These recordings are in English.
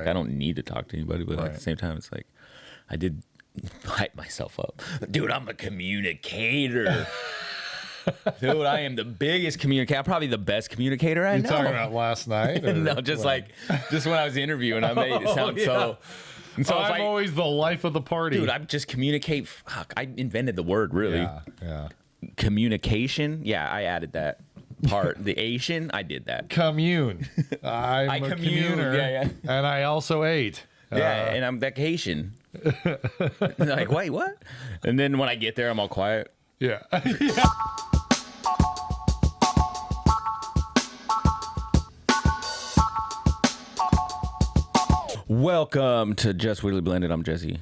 Like, I don't need to talk to anybody, but at the same time, it's like, I did hype myself up. Dude, I'm a communicator. Dude, I am the biggest communicator. I'm probably the best communicator I know. You talking about last night? No, just just when I was interviewing, I made it sound so. And so I'm always the life of the party. Dude, I just communicate. Fuck, I invented the word, really. Yeah. Communication. Yeah, I added that part. The Asian, I did that. Commune. I'm a communer. Yeah. And I also ate. Yeah, and I'm vacation. Like, wait, what? And then when I get there, I'm all quiet. Yeah. Welcome to Just Weirdly Blended. I'm Jesse.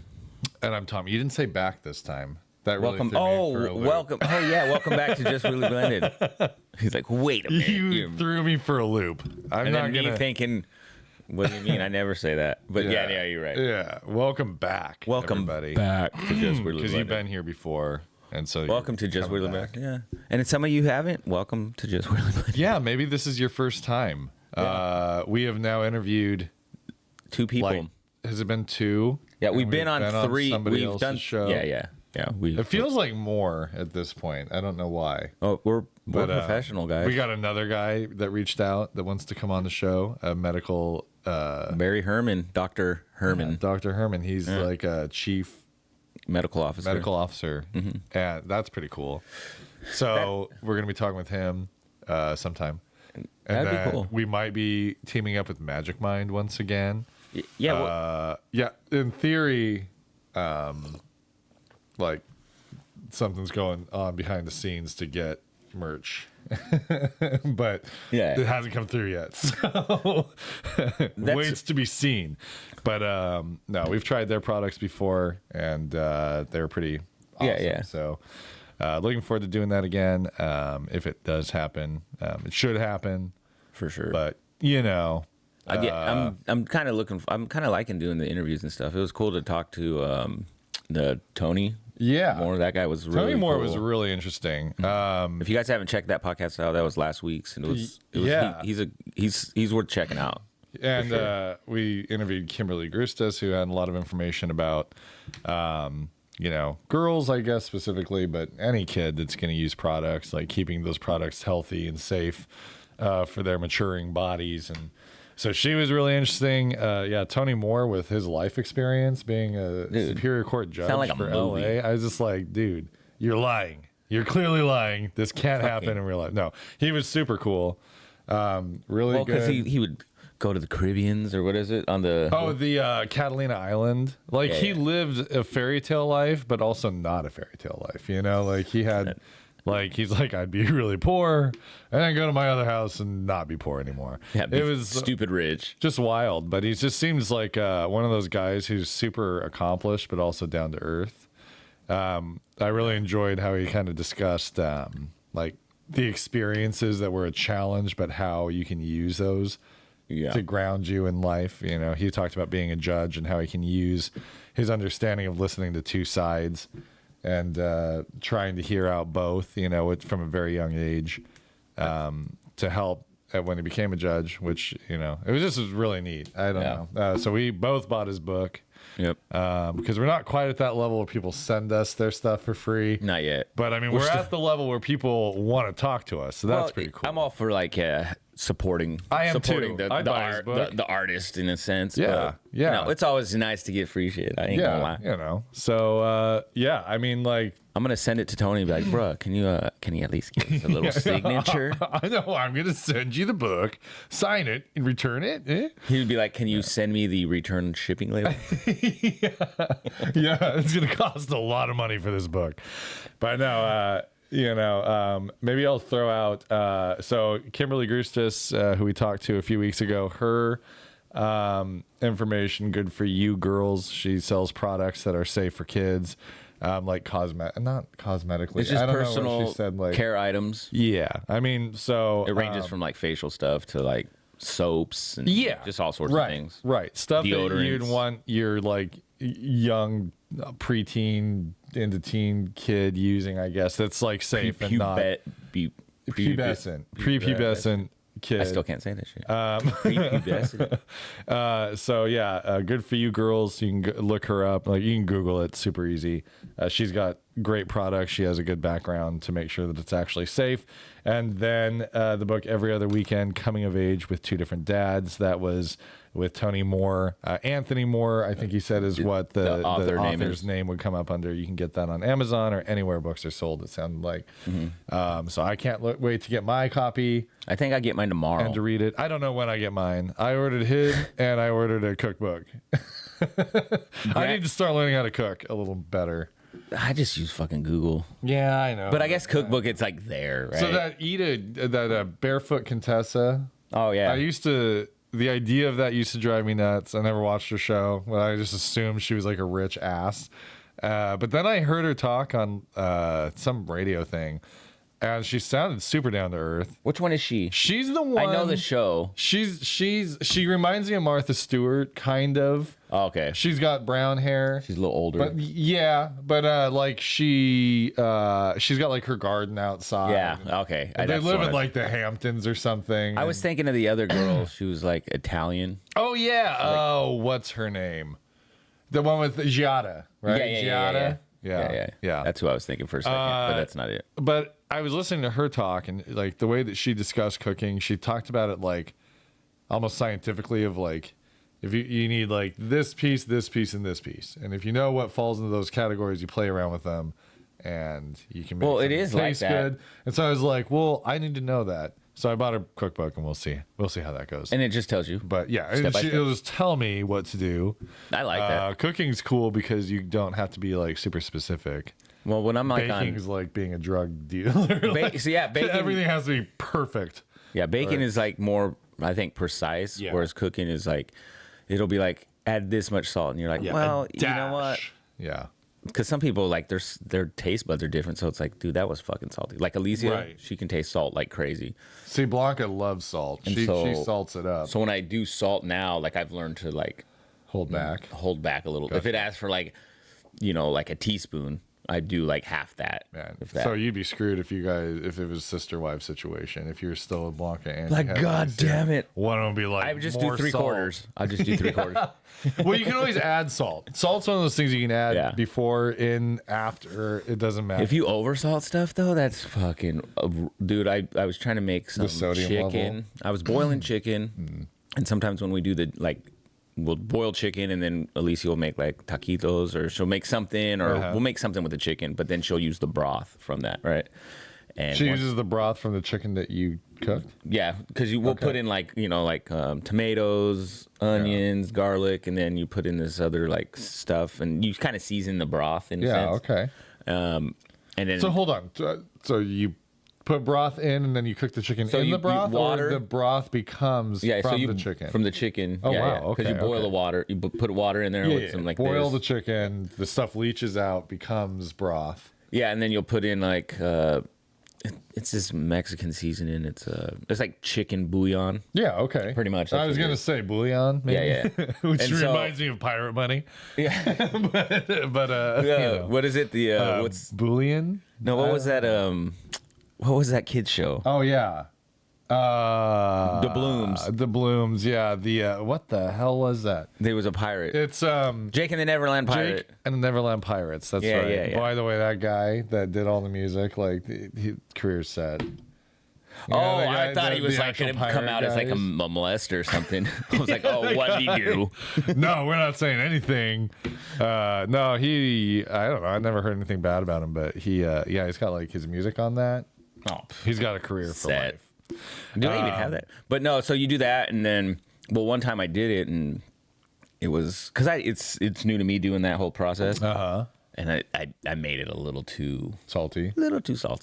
And I'm Tom. You didn't say back this time. That really Welcome. threw me for a loop. Welcome. Oh, yeah. Welcome back to Just Weirdly Blended. He's like, wait a minute. You threw me for a loop. I'm and not then me gonna... thinking, what do you mean? I never say that. But yeah, you're right. Yeah. Welcome back. Welcome everybody. back to Just Weirdly Blended. Because you've been here before. And so welcome to Just Weirdly Blended. Yeah. And if some of you haven't, welcome to Just Weirdly Blended. Yeah, maybe this is your first time. Yeah. We have now interviewed 2 people. Like, has it been 2? Yeah, we've been on 3. We've done show. Yeah. It feels like more at this point. I don't know why. Oh, we're professional guys. We got another guy that reached out that wants to come on the show. A medical. Barry Herman, Dr. Herman. Dr. Herman. He's like a chief medical officer. Mm-hmm. And that's pretty cool. So we're gonna be talking with him sometime. And that'd be cool. We might be teaming up with Magic Mind once again. Yeah. In theory, like something's going on behind the scenes to get merch, but it hasn't come through yet. So waits to be seen. But no, we've tried their products before, and they're pretty awesome. Yeah. So looking forward to doing that again. If it does happen, it should happen for sure. But you know. I'm kind of liking doing the interviews and stuff. It was cool to talk to the Tony. Yeah, Moore. That guy was really Tony Moore cool. was really interesting. If you guys haven't checked that podcast out, that was last week's, and he's worth checking out. And sure. We interviewed Kimberly Grustas, who had a lot of information about girls, I guess specifically, but any kid that's going to use products, like keeping those products healthy and safe for their maturing bodies. And so she was really interesting. Tony Moore with his life experience being a Superior Court judge for LA. I was just like, dude, you're lying. You're clearly lying. This can't happen in real life. No, he was super cool. Really good. Because he would go to the Caribbeans, or what is it, on the... Oh, the Catalina Island. Like, he lived a fairy tale life, but also not a fairy tale life. You know, like he had... Like, he's like, I'd be really poor and then go to my other house and not be poor anymore. Yeah, it was stupid rich. Just wild. But he just seems like one of those guys who's super accomplished, but also down to earth. I really enjoyed how he kind of discussed like the experiences that were a challenge, but how you can use those to ground you in life. You know, he talked about being a judge and how he can use his understanding of listening to 2 sides and trying to hear out both, from a very young age, to help when he became a judge, which, it was just really neat. I don't know. So we both bought his book. Yep. Because we're not quite at that level where people send us their stuff for free. Not yet. But, I mean, we're at the level where people want to talk to us. So that's pretty cool. I'm all for, like, supporting too. The artist in a sense. Yeah. But, it's always nice to get free shit. I ain't gonna lie. So I mean, like, I'm gonna send it to Tony and be like, bro, can you at least give us a little signature? I know. I'm gonna send you the book, sign it, and return it. He would be like, can you send me the return shipping label? It's gonna cost a lot of money for this book, but no. Maybe I'll throw out. So Kimberly Grustas, who we talked to a few weeks ago, her information good for you girls. She sells products that are safe for kids, like not cosmetically. It's just I don't personal know what she said, like, care items. Yeah, I mean, so it ranges from like facial stuff to like soaps and just all sorts of things. Right, stuff Deodorants. that you'd want your like young preteen into teen kid using, I guess, that's like safe and not prepubescent kid. I still can't say that shit. Prepubescent. So yeah, good for you girls. You can look her up. Like you can Google it. Super easy. She's got great products. She has a good background to make sure that it's actually safe. And then the book Every Other Weekend, Coming of Age with Two Different Dads. That was with Tony Moore. Anthony Moore, I think he said, is what the author's name would come up under. You can get that on Amazon or anywhere books are sold, it sounded like. So I can't wait to get my copy. I think I get mine tomorrow. And to read it. I don't know when I get mine. I ordered his and I ordered a cookbook. I need to start learning how to cook a little better. I just use fucking Google. Yeah, I know. But I guess cookbook, it's like there, right? So that Barefoot Contessa. Oh, yeah. The idea of that used to drive me nuts. I never watched her show, but I just assumed she was like a rich ass. But then I heard her talk on some radio thing, and she sounded super down to earth. Which one is she? She's the one. I know the show. She reminds me of Martha Stewart, kind of. Oh, okay. She's got brown hair. She's a little older. But yeah, but like she's got like her garden outside. Yeah. Okay. They live in like the Hamptons or something. I was thinking of the other girl. She was like Italian. Oh yeah. What's her name? The one with Giada, right? Yeah. That's who I was thinking for a second, but that's not it. But I was listening to her talk, and like the way that she discussed cooking, she talked about it like almost scientifically of like, if you need like this piece, and this piece. And if you know what falls into those categories, you play around with them and you can make it is like taste good. And so I was like, well, I need to know that. So I bought a cookbook and we'll see how that goes. And it just tells you. But yeah, it'll just tell me what to do. I like that. Cooking's cool because you don't have to be like super specific. Well, when I'm like baking's like being a drug dealer. Bacon. Everything has to be perfect. Yeah, bacon is like more, I think, precise. Yeah. Whereas cooking is like, it'll be like, add this much salt, and you're like, well, you know what? Yeah. Because some people like their taste buds are different, so it's like, dude, that was fucking salty. Like Alicia, she can taste salt like crazy. See, Blanca loves salt. She salts it up. So when I do salt now, like I've learned to like hold back a little. Gotcha. If it asks for like, like a teaspoon, I do like half that. So you'd be screwed if it was a sister-wife situation. If you're still with Blanca and like, god damn it, one of them would be like, I would just do three quarters. I'll just do three quarters. Well, you can always add salt. Salt's one of those things you can add before, in, after. It doesn't matter. If you oversalt stuff though, that's fucking dude. I was trying to make some chicken. Level. I was boiling chicken, and sometimes when we do we'll boil chicken, and then Alicia will make like taquitos, or she'll make something, or we'll make something with the chicken, but then she'll use the broth from that, right? And she uses the broth from the chicken that you cooked? Yeah, because we'll put in like, tomatoes, onions, garlic, and then you put in this other like stuff, and you kind of season the broth in a sense. Okay. And then so hold on. So you put broth in, and then you cook the chicken in the broth, or the broth becomes from the chicken? From the chicken. Oh, wow. Okay. Because you boil the water. You put water in there with some like boil the chicken. The stuff leaches out, becomes broth. Yeah, and then you'll put in like... it's this Mexican seasoning. It's like chicken bouillon. Yeah, okay. Pretty much. I was gonna say bouillon, maybe. Yeah. Which reminds me of pirate money. Yeah. but what is it? The what's bouillon? No, what was that? What was that kid's show? Oh yeah. The Blooms. The Blooms, yeah. The what the hell was that? There was a pirate. It's Jake and the Neverland Pirate. Jake and the Neverland Pirates. That's right. Yeah. By the way, that guy that did all the music, like his career's set. I thought he was like going to come out as like a molester or something. I was like, oh, what did he do? No, we're not saying anything. No, I don't know. I never heard anything bad about him, but he's got like his music on that. Oh, he's got a career for life. Do I even have that? But no, so you do that, and then, one time I did it, and it was, because it's new to me doing that whole process. And I made it a little too salty.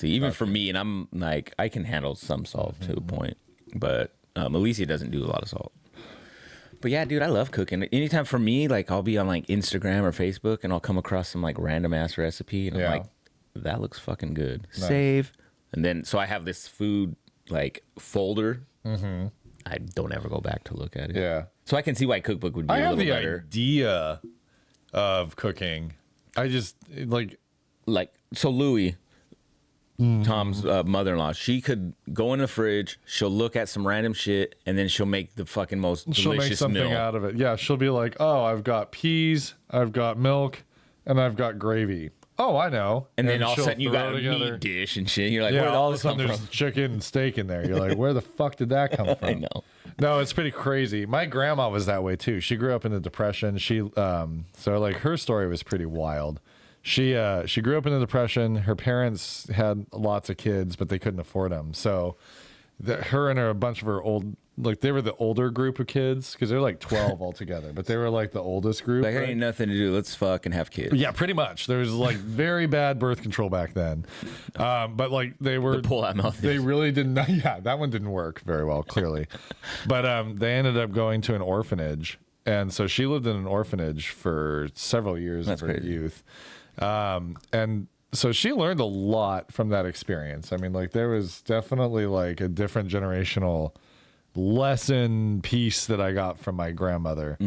Even for me, and I'm like, I can handle some salt to a point, but Alicia doesn't do a lot of salt. But yeah, dude, I love cooking. Anytime for me, like I'll be on like Instagram or Facebook, and I'll come across some like random ass recipe, and I'm like, that looks fucking good. Nice. Save. And then, so I have this food like folder. I don't ever go back to look at it. Yeah. So I can see why cookbook would be a little better. I have the idea of cooking. I just like so Louis, Tom's mother-in-law. She could go in the fridge, she'll look at some random shit, and then she'll make the fucking most She'll make delicious something meal. out of it. Yeah, she'll be like, "Oh, I've got peas, I've got milk, and I've got gravy." Oh, I know. And then all of a she'll sudden you throw got a together- meat dish and shit. You're like, Yeah, where did all all of a this come sudden from? there's chicken and steak in there. You're like, where the fuck did that come from? I know. No, it's pretty crazy. My grandma was that way too. She grew up in the Depression. She so like her story was pretty wild. She grew up in the Depression. Her parents had lots of kids, but they couldn't afford them. So her and a bunch of her old, like they were the older group of kids because they're like 12 altogether, but they were like the oldest group. Like, right? ain't nothing to do. Let's fucking have kids. Yeah, pretty much. There was like very bad birth control back then, but like they were Pull that mouth. they really didn't. Yeah, that one didn't work very well, clearly. But they ended up going to an orphanage, and so she lived in an orphanage for several years That's of her crazy. youth. And so she learned a lot from that experience. I mean, like there was definitely like a different generational lesson piece that I got from my grandmother.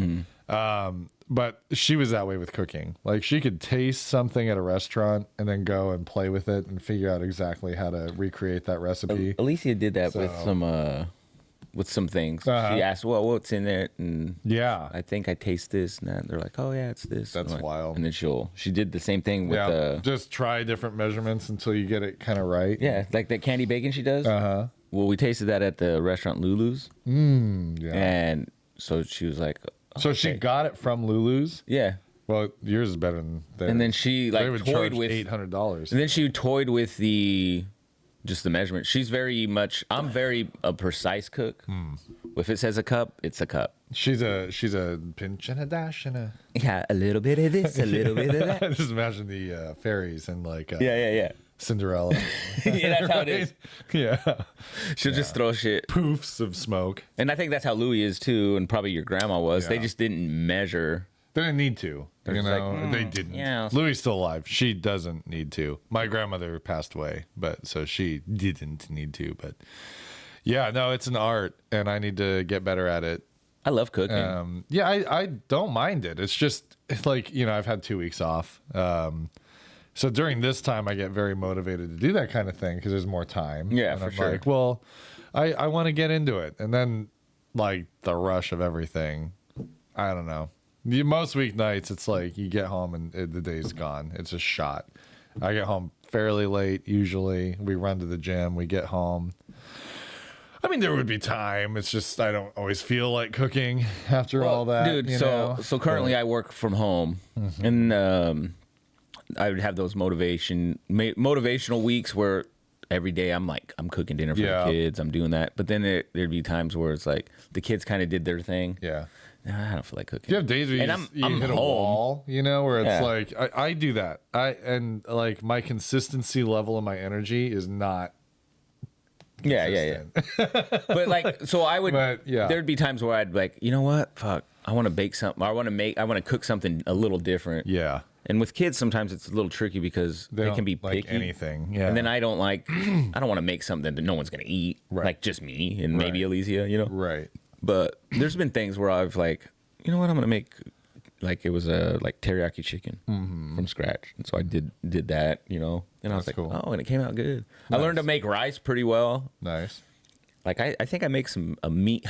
But she was that way with cooking. Like she could taste something at a restaurant and then go and play with it and figure out exactly how to recreate that recipe. Alicia did that with So- some things. Uh-huh. She asked, "Well, what's in it?" And Yeah. I think I taste this, and that. They're like, "Oh yeah, it's this." That's I'm like- wild. And then she did the same thing with Yeah. Just try different measurements until you get it kind of right. like that candy bacon she does. Uh-huh. Well, we tasted that at the restaurant Lulu's, Yeah. and so she was like, So she okay. got it from Lulu's. "Yeah." Well, yours is better than theirs. And then she they like would toyed charge with $800. And then she toyed with just the measurement. She's very much. I'm very a precise cook. If it says a cup, it's a cup. She's a pinch and a dash and a. Yeah, a little bit of this, a little bit of that. I just imagine the fairies and like Yeah. Cinderella. Yeah, that's how it is. Yeah, She'll just throw shit. poofs of smoke. And I think that's how Louis is too, and probably your grandma was. They Yeah. just didn't measure. They didn't need to. You just know, like, they didn't. yeah. Louis still alive. She doesn't need to. My grandmother passed away, but so she didn't need to. But yeah, no, it's an art, and I need to get better at it. I love cooking. Yeah, I don't mind it. It's just it's like, you know, I've had 2 weeks off. So during this time, I get very motivated to do that kind of thing because there's more time. Yeah, and for I'm sure. Like, well, I want to get into it. And then, like, the rush of everything, I don't know. Most weeknights, it's like you get home and the day's gone. It's a shot. I get home fairly late usually. We run to the gym. We get home. I mean, there would be time. It's just I don't always feel like cooking after all that. Dude, you so know? so currently I work from home, and I would have those motivational weeks where every day I'm like I'm cooking dinner for Yeah. the kids, I'm doing that. But then there'd be times where it's like the kids kind of did their thing. Yeah. Nah, I don't feel like cooking. You have days where you, And just- you I'm hit a home. wall, you know, where it's Yeah. like I do that. And like my consistency level of my energy is not. Yeah. But like, so I would. But, yeah. There'd be times where I'd like, you know what? Fuck, I want to bake something. I want to cook something a little different. Yeah. And with kids, sometimes it's a little tricky because they don't can be like picky. anything. Yeah. And then I don't want to make something that no one's gonna eat, Right. like just me and maybe Right. Alicia, you know. Right. But there's been things where I've like, you know what, I'm gonna make, like it was a like teriyaki chicken from scratch, and so I did that, you know, and I was That's like, cool. oh, and it came out good. I learned to make rice pretty well. Nice. Like I think I make a mean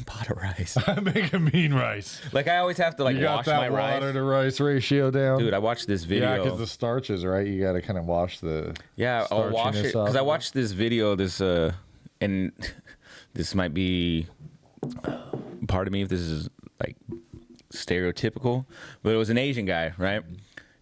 pot of rice. I make a mean rice. Like I always have to like You got wash that my water rice. to rice ratio down. Dude, I watched this video. Yeah, because the starches, right? You got to kind of wash the. Yeah, I'll wash it starchiness off. because I watched this video. And this might be part of me if this is like stereotypical, but it was an Asian guy, right?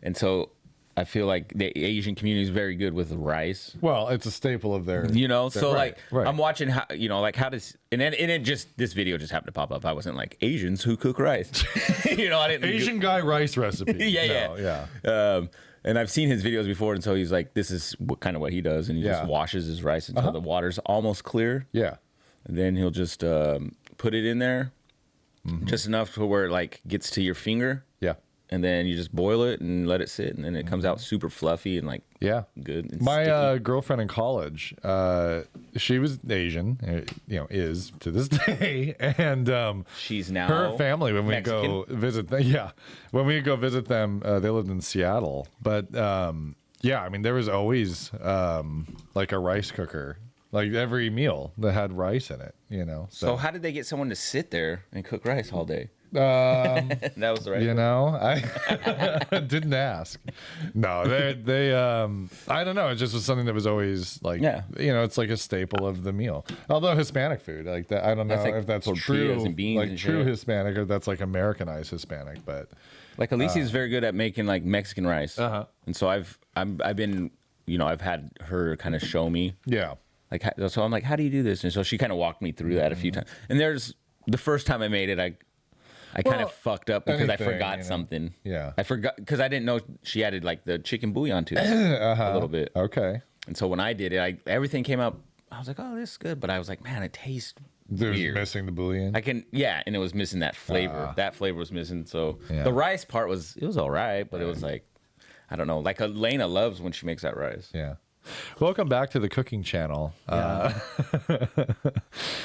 And so I feel like the Asian community is very good with rice. Well, it's a staple of their. You know, so right, like right. I'm watching how, you know, like how does and it just this video just happened to pop up. I wasn't like Asians who cook rice. You know, I didn't Asian guy rice recipe. Yeah, No, yeah. And I've seen his videos before, and so he's like, this is kind of what he does, and he Yeah. just washes his rice until the water's almost clear, Yeah. and then he'll just put it in there, just enough to where it like gets to your finger, Yeah. and then you just boil it and let it sit, and then it comes out super fluffy and like Yeah. good. And My sticky. girlfriend in college, she was Asian, you know, is to this day, and She's now her family when we Mexican? go visit them, when we go visit them, they lived in Seattle, but Yeah, I mean, there was always like a rice cooker, like every meal that had rice in it, you know. So how did they get someone to sit there and cook rice all day? That was the right. You know, I didn't ask. No, they I don't know. It just was something that was always like, Yeah. you know, it's like a staple of the meal. Although Hispanic food, like that, I don't know That's like if that's tortillas true, and beans like and true shit. Hispanic, or that's like Americanized Hispanic. But Like Alicia's very good at making like Mexican rice, and so I've been, you know, I've had her kind of show me, yeah, like, so I'm like, how do you do this? And so she kind of walked me through that a few times. And there's the first time I made it, I kind of fucked up because I anything, forgot you know. something. Yeah. I forgot because I didn't know she added like the chicken bouillon to it a little bit. okay. And so when I did it, everything came out. I was like, oh, this is good. But I was like, man, it tastes There's weird. missing the bouillon. And it was missing that flavor. That flavor was missing. So Yeah. the rice part was all right, but it was like, I don't know. Like Elena loves when she makes that rice. Yeah. Welcome back to the cooking channel.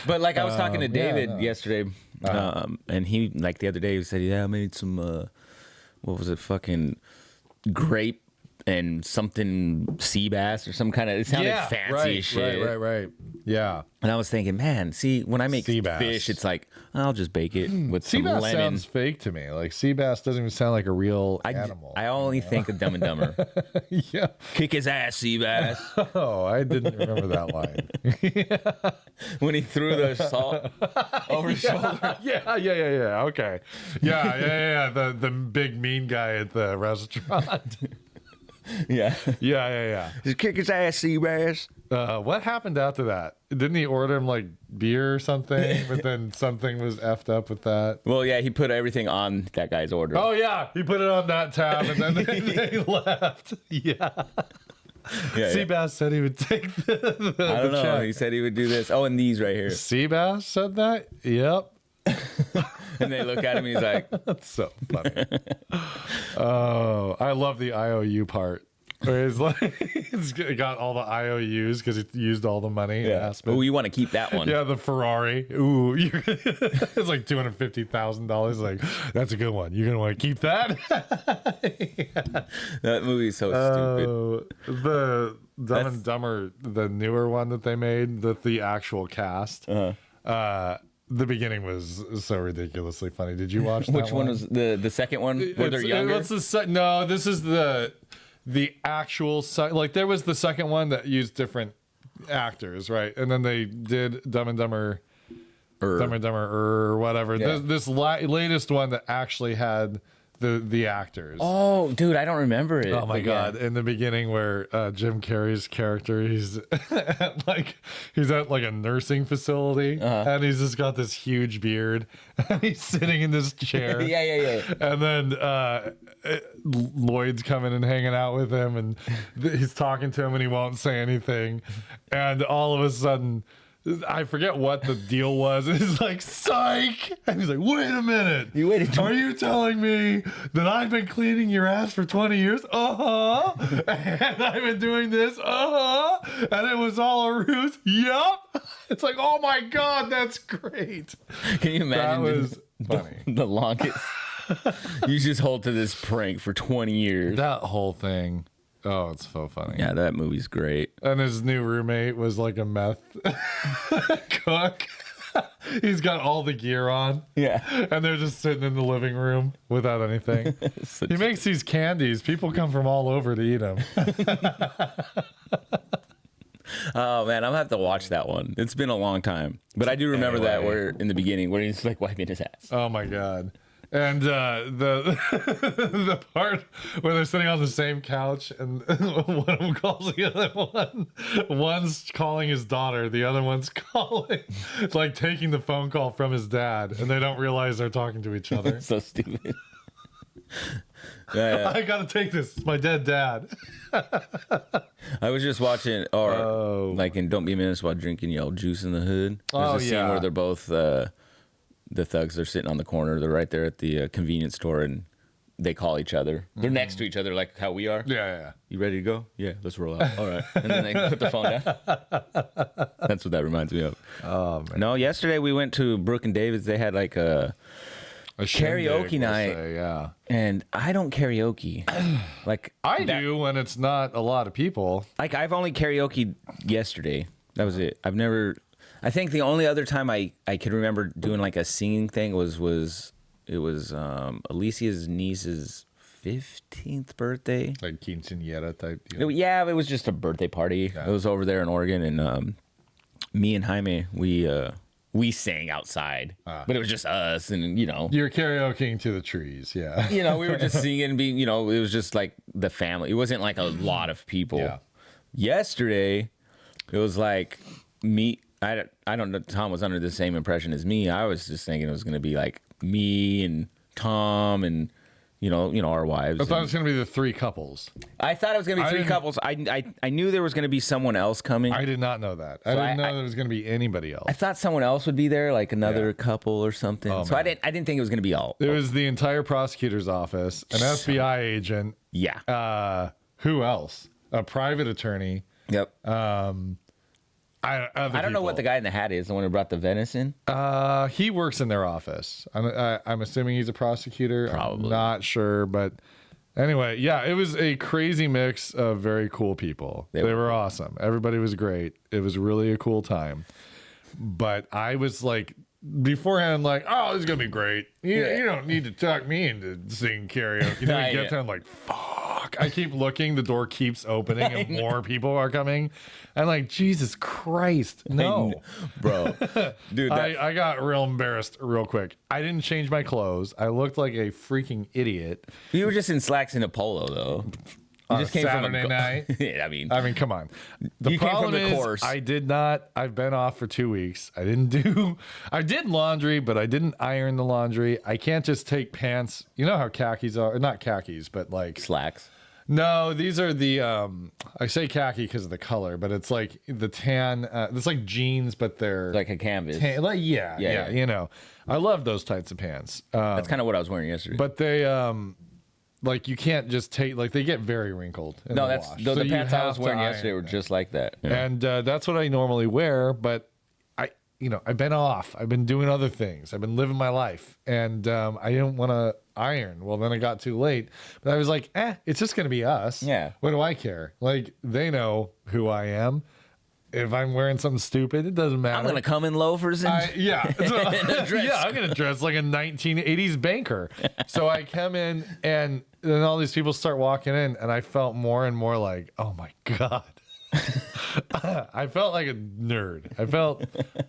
But like I was talking to David no. yesterday, and he like the other day he said, yeah, I made some what was it, fucking grape and something sea bass or some kind of, it sounded fancy right, as shit. right. Yeah. And I was thinking, man, see, when I make Sea bass. fish, it's like I'll just bake it with Sea some bass lemon. sounds fake to me. Like sea bass doesn't even sound like a real animal. I only think of Dumb and Dumber. Yeah. Kick his ass, sea bass. Oh, I didn't remember that line. When he threw the salt over his shoulder. Yeah. Okay. Yeah. The big mean guy at the restaurant. Yeah. Just kick his ass, sea bass. What happened after that? Didn't he order him like beer or something? But then something was effed up with that. Well, yeah, he put everything on that guy's order. Oh yeah, he put it on that tab and then they left. Yeah. Seabass said he would take the I don't know. check. He said he would do this. Oh, and these right here. Seabass said that? Yep. And they look at him and he's like, That's so funny. Oh, I love the IOU part. Where it's like, it's got all the IOUs because it used all the money. yeah. Oh, you want to keep that one. Yeah, the Ferrari. Ooh, it's like $250,000. Like, that's a good one. You're going to want to keep that? That movie's so stupid. The Dumb and Dumber, the newer one that they made, the actual cast. The beginning was so ridiculously funny. Did you watch that Which one was the second one where they're younger? No, this is the actual like there was the second one that used different actors, right? And then they did Dumb and Dumber or whatever. Yeah. This latest one that actually had the actors. Oh, dude, I don't remember it. Oh my but god! yeah. In the beginning, where Jim Carrey's character, he's at like a nursing facility, and he's just got this huge beard, and he's sitting in this chair. Yeah. And then Lloyd's coming and hanging out with him, and he's talking to him, and he won't say anything, and all of a sudden, I forget what the deal was. It's like, psych! And he's like, wait a minute. You waited. Are you telling me that I've been cleaning your ass for 20 years? Uh-huh. And I've been doing this? Uh-huh. And it was all a ruse? Yup. It's like, oh my God, that's great. Can you imagine? That was funny. The longest. You just hold to this prank for 20 years. That whole thing. Oh, it's so funny. Yeah, that movie's great. And his new roommate was like a meth cook. He's got all the gear on. Yeah. And they're just sitting in the living room without anything. He makes these candies. People come from all over to eat them. Oh man, I'm gonna have to watch that one. It's been a long time, but I do remember that where in the beginning where he's like wiping his ass. Oh my God. And the the part where they're sitting on the same couch and one of them calls the other one. One's calling his daughter, the other one's calling, like taking the phone call from his dad, and they don't realize they're talking to each other. So stupid. Yeah. I gotta take this. It's my dead dad. I was just watching, like in Don't Be a Menace while drinking yellow juice in the hood. There's a scene where they're both the thugs. They're sitting on the corner. They're right there at the convenience store, and they call each other. They're next to each other, like how we are. Yeah. You ready to go? Yeah, let's roll out. All right. And then they put the phone down. That's what that reminds me of. Oh man. No, yesterday we went to Brooke and David's. They had like a karaoke night. Yeah. And I don't karaoke. Like I do when it's not a lot of people. Like I've only karaoke yesterday. That was it. I've never. I think the only other time I could remember doing like a singing thing was Alicia's niece's 15th birthday. Like quinceañera type deal. Yeah, it was just a birthday party. Yeah. It was over there in Oregon, and me and Jaime, we sang outside, but it was just us, and you're karaokeing to the trees. Yeah. We were just singing and being, it was just like the family. It wasn't like a lot of people. Yeah. Yesterday, it was like me. I don't know. Tom was under the same impression as me. I was just thinking it was going to be like me and Tom and our wives. I thought it was going to be the three couples. I thought it was going to be three couples. I knew there was going to be someone else coming. I did not know that. I didn't know there was going to be anybody else. I thought someone else would be there, like another couple or something. I didn't think it was going to be all. It was the entire prosecutor's office, an FBI agent. Yeah. Who else? A private attorney. Yep. I don't know what the guy in the hat is, the one who brought the venison. He works in their office. I'm assuming he's a prosecutor. Probably. I'm not sure, but anyway, yeah, it was a crazy mix of very cool people. They were awesome. Everybody was great. It was really a cool time. But I was like, beforehand, like, oh, this is going to be great. You don't need to talk me into singing karaoke. You get there, I'm like, fuck. I keep looking. The door keeps opening and more people are coming. I'm like, Jesus Christ. No. Bro. Dude, I got real embarrassed real quick. I didn't change my clothes. I looked like a freaking idiot. You were just in slacks and a polo, though. You just came Saturday from night. I mean, come on. The problem came from the is, course. I did not. I've been off for 2 weeks. I did laundry, but I didn't iron the laundry. I can't just take pants. You know how khakis are? Not khakis, but like slacks. No, these are the. I say khaki because of the color, but it's like the tan. It's like jeans, but they're like a canvas. Yeah. I love those types of pants. That's kind of what I was wearing yesterday. But they. Like you can't just take they get very wrinkled. No, that's wash. the pants I was wearing yesterday were just like that. Yeah. And that's what I normally wear. But I've been off. I've been doing other things. I've been living my life, and I didn't want to iron. Well, then it got too late. But I was like, it's just gonna be us. Yeah. What do I care? Like they know who I am. If I'm wearing something stupid, it doesn't matter. I'm gonna come in loafers and I'm gonna dress like a 1980s banker. So I come in, and then all these people start walking in, and I felt more and more like, oh my god. I felt like a nerd.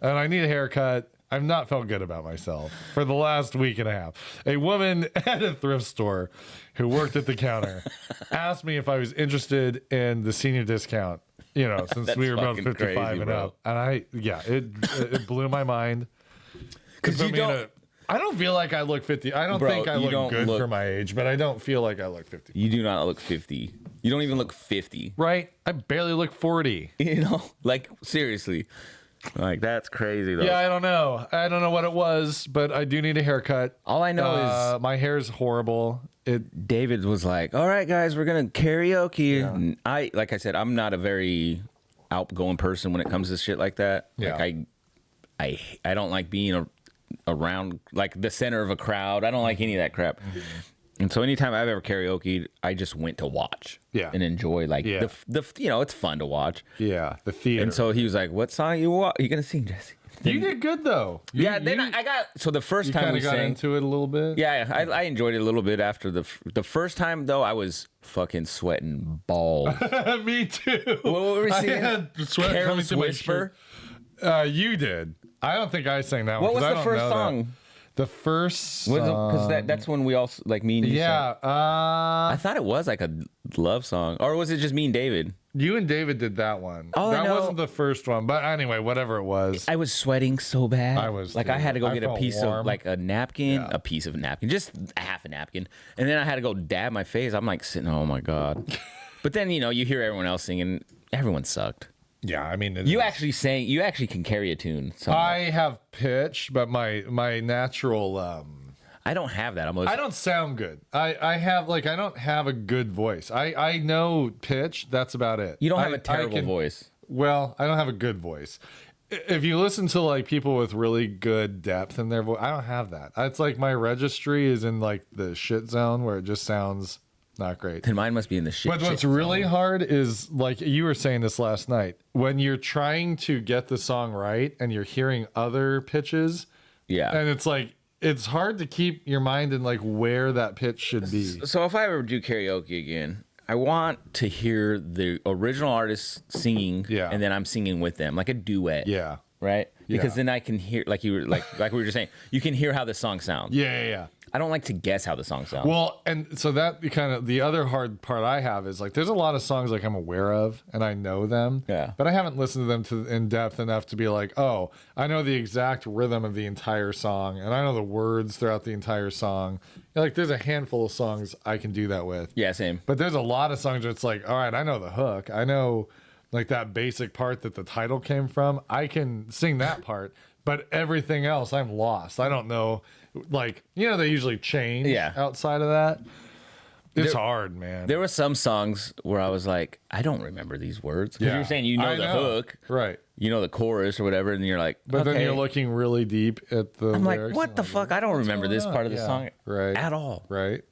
And I need a haircut. I've not felt good about myself for the last week and a half. A woman at a thrift store who worked at the counter asked me if I was interested in the senior discount, since we were both 55 crazy, and up. And it blew my mind. Because I don't feel like I look 50. I don't think I look good for my age, but I don't feel like I look 50. You do not look 50. You don't even look 50. Right? I barely look 40. Like seriously. Like that's crazy though. Yeah, I don't know what it was, but I do need a haircut. All I know is my hair's horrible. David was like, "All right, guys, we're gonna karaoke." Yeah. And like I said, I'm not a very outgoing person when it comes to shit like that. Yeah. Like I don't like being around like the center of a crowd. I don't like any of that crap. Mm-hmm. And so anytime I've ever karaoke'd, I just went to watch and enjoy the it's fun to watch. Yeah, the theater. And so he was like, "What song you gonna sing, Jesse?" You did good though. Then I got the first time we got into it a little bit. Yeah, I enjoyed it a little bit after the first time though. I was fucking sweating balls. Me too. What were we singing? I had sweat Careless Whisper. You did. I don't think I sang that one. What was the first song? The first song. Because that's when we all, like me and you sang. I thought it was like a love song. Or was it just me and David? You and David did that one. That wasn't the first one. But anyway, whatever it was. I was sweating so bad. I was like, I had to go get a piece warm. of, like a napkin, a piece of napkin, just a half a napkin. And then I had to go dab my face. I'm like sitting, oh my God. But then, you hear everyone else singing. Everyone sucked. Yeah, I mean, you actually can carry a tune. Somewhere. I have pitch, but my natural. I don't have that. I don't sound good. I don't have a good voice. I know pitch. That's about it. You don't have a terrible voice. Well, I don't have a good voice. if you listen to like people with really good depth in their voice, I don't have that. It's like my registry is in like the shit zone where it just sounds not great. Then mine must be in the shit. But what's really hard is, like you were saying this last night, when you're trying to get the song right and you're hearing other pitches. Yeah. And it's like, it's hard to keep your mind in like where that pitch should be. So if I ever do karaoke again, I want to hear the original artist singing, and then I'm singing with them, like a duet. Yeah. Right? Because then I can hear, like we were just saying, you can hear how the song sounds. Yeah. I don't like to guess how the song sounds. Well, and so that kind of the other hard part I have is like there's a lot of songs like I'm aware of and I know them, but I haven't listened to them in depth enough to be like, oh, I know the exact rhythm of the entire song and I know the words throughout the entire song. Like there's a handful of songs I can do that with. Yeah, same. But there's a lot of songs where it's like, all right, I know the hook. I know like that basic part that the title came from. I can sing that part, but everything else I'm lost. I don't know. Like, you know, they usually change outside of that. It's hard, man. There were some songs where I was like, I don't remember these words. Because you're saying you know the hook. Right. You know the chorus or whatever, and you're like, but then you're looking really deep at the I'm lyrics. like, what the fuck? I don't remember this part of the song at all. Right.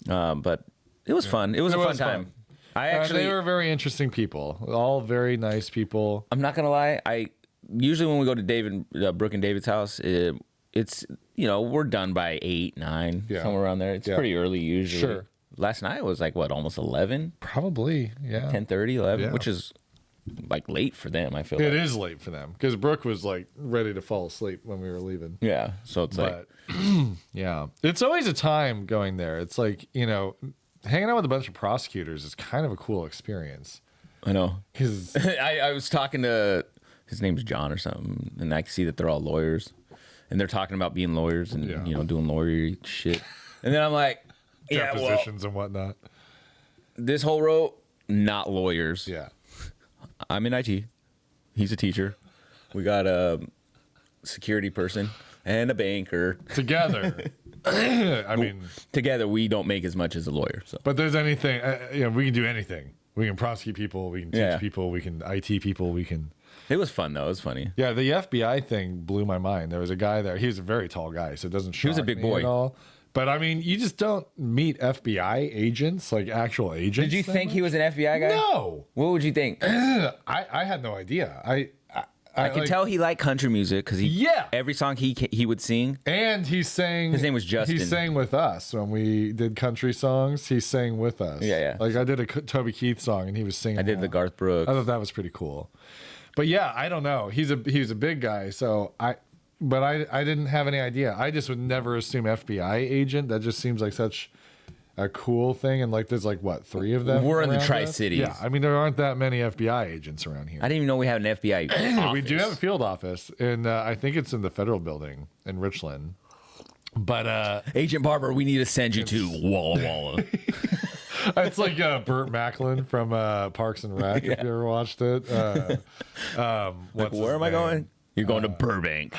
But it was fun. It was a fun time. They were very interesting people. All very nice people. I'm not going to lie. I usually when we go to Brooke and David's house, it's, you know, we're done by 8, 9, somewhere around there. It's pretty early usually. Sure. Last night was like, what, almost 11? Probably, yeah. 10:30, 11, which is like late for them, I feel like. It is late for them because Brooke was like ready to fall asleep when we were leaving. Yeah, so it's like... yeah. It's always a time going there. It's like, you know, hanging out with a bunch of prosecutors is kind of a cool experience. I know. Because I was talking to... His name's John or something, and I can see that they're all lawyers. And they're talking about being lawyers and, you know, doing lawyery shit. And then I'm like... Depositions and whatnot. This whole row, not lawyers. Yeah. I'm in IT. He's a teacher. We got a security person and a banker. Together. I mean... Together, we don't make as much as a lawyer. So. But there's anything... you know, we can do anything. We can prosecute people. We can teach people. We can IT people. We can... It was fun, though. It was funny. Yeah, the FBI thing blew my mind. There was a guy there. He was a very tall guy, so it doesn't shock me. He was a big boy. At all. But, I mean, you just don't meet FBI agents, like actual agents. Did you think he was an FBI guy? No. What would you think? I had no idea. I could tell he liked country music because every song he would sing. And he sang. His name was Justin. He sang with us when we did country songs. He sang with us. Yeah. Like I did a Toby Keith song and he was singing. I did the Garth Brooks. I thought that was pretty cool. But yeah, I don't know. He was a big guy, so I didn't have any idea. I just would never assume FBI agent. That just seems like such a cool thing. And like, there's like what, 3 of them? We're in the Tri-Cities. Yeah, I mean there aren't that many FBI agents around here. I didn't even know we had an FBI office. We do have a field office, and I think it's in the federal building in Richland. But Agent Barber, we need to send you to Walla Walla. It's like Burt Macklin from Parks and Rec. If you ever watched it, like, where am I going? You're going to Burbank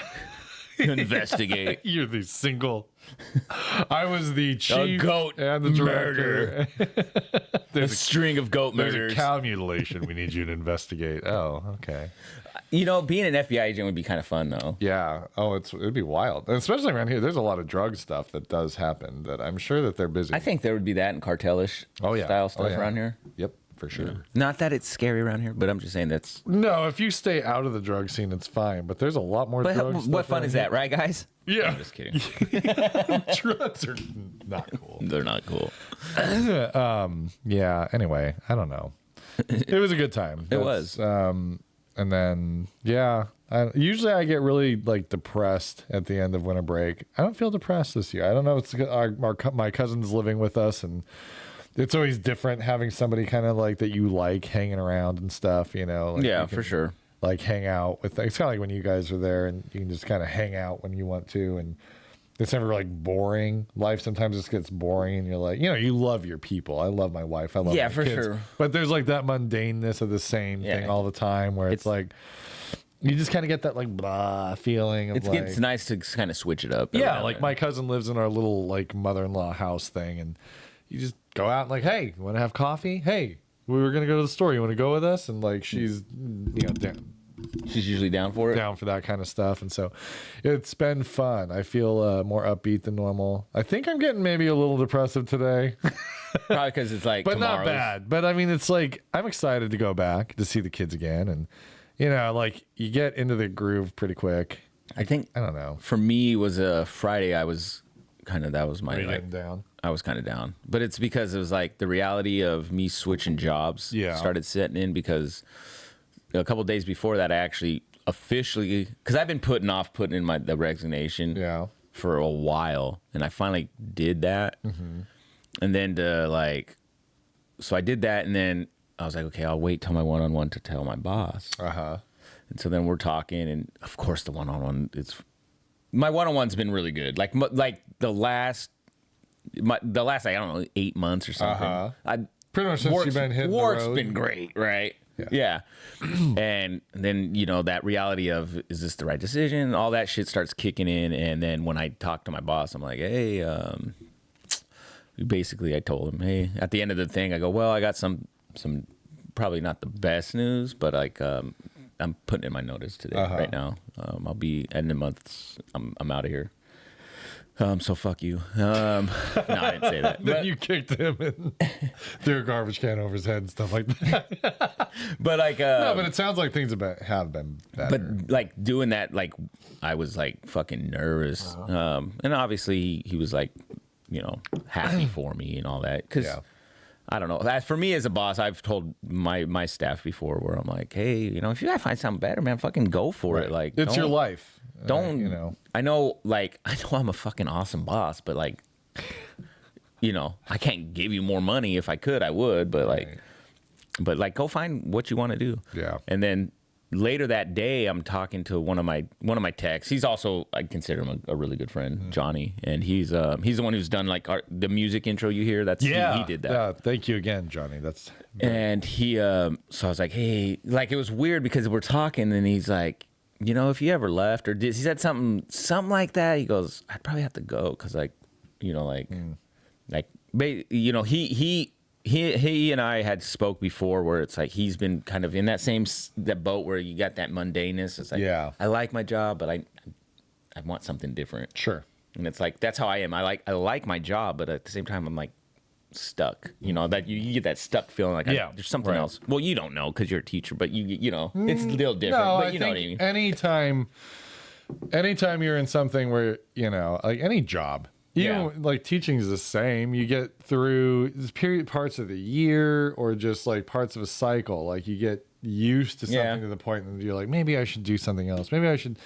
to investigate. You're the single. I was the chief goat and the director. There's a string of goat murders. There's a cow mutilation we need you to investigate. Oh, okay. You know, being an FBI agent would be kind of fun, though. Yeah. Oh, it'd be wild, and especially around here. There's a lot of drug stuff that does happen. That I'm sure that they're busy. I think there would be that and cartelish style stuff around here. Yep, for sure. Yeah. Not that it's scary around here, but I'm just saying that's... No, if you stay out of the drug scene, it's fine. But there's a lot more drugs. What fun is that, right, guys? Yeah. I'm just kidding. Drugs are not cool. They're not cool. Yeah, anyway, I don't know. It was a good time. It was. And then, usually I get really like depressed at the end of winter break. I don't feel depressed this year. I don't know. It's my cousin's living with us, and it's always different having somebody kind of like that you like hanging around and stuff, you know? Like yeah, for sure. Like hang out with, it's kind of like when you guys are there and you can just kind of hang out when you want to. And it's never like boring. Life sometimes just gets boring and you're like, you know, you love your people. I love my wife. I love my for kids. sure. But there's like that mundaneness of the same thing all the time where it's like, you just kind of get that like blah feeling of it's nice to kind of switch it up. Yeah, like my cousin lives in our little like mother-in-law house thing, and you just go out and like, hey, you want to have coffee? Hey, we were gonna go to the store. You want to go with us? And like she's, you know, She's usually down for it. Down for that kind of stuff, and so it's been fun. I feel more upbeat than normal. I think I'm getting maybe a little depressive today. Probably because it's like but tomorrow's. not bad. But I mean, it's like I'm excited to go back to see the kids again, and you know, like you get into the groove pretty quick. I think I don't know. for me it was a Friday. I was kind of that was my like, down. I was kind of down, but it's because it was like the reality of me switching jobs started setting in because a couple of days before that I actually officially because I've been putting in the resignation for a while, and I finally did that. And then so I did that, and then I was like, okay, I'll wait till my one-on-one to tell my boss. And so then we're talking, and of course the one-on-one my one-on-one's been really good. Like the last I don't know 8 months or something. I pretty much since you've been hitting the work's road. been great, right? Yeah. And then that reality of is this the right decision? All that shit starts kicking in, and then when I talk to my boss, I'm like, hey, basically I told him, hey, at the end of the thing, I go, well, I got some probably not the best news, but like I'm putting in my notice today right now. I'll be end of month. I'm out of here. So fuck you. No, I didn't say that. Then you kicked him and threw a garbage can over his head and stuff like that. But like, no, but it sounds like things have been better. But like doing that, like I was like fucking nervous. And obviously he was like, happy for me and all that. Cause I don't know. For me as a boss, I've told my staff before where I'm like, hey, if you gotta find something better, man, fucking go for it. Like it's your life. Don't I know I'm a fucking awesome boss, but like, I can't give you more money. If I could, I would, but like, go find what you want to do. Yeah. And then later that day, I'm talking to one of my techs. He's also, I consider him a really good friend, Johnny, and he's the one who's done like the music intro you hear. He did that. Yeah, thank you again, Johnny. That's great. And he so I was like, hey, like it was weird because we're talking and he's like, if you ever left or he said something like that. He goes, I'd probably have to go because like, he and I had spoke before where it's like he's been kind of in that boat where you got that mundaneness. It's like, I like my job, but I want something different. Sure. And it's like that's how I am. I like my job, but at the same time I'm like stuck. That you get that stuck feeling like there's something else. Well, you don't know because you're a teacher, but it's a little different. No, but I you know what I think mean. anytime you're in something where like any job. Like teaching is the same. You get through parts of the year or just like parts of a cycle. Like you get used to something to the point that you're like, maybe I should do something else. Maybe I should,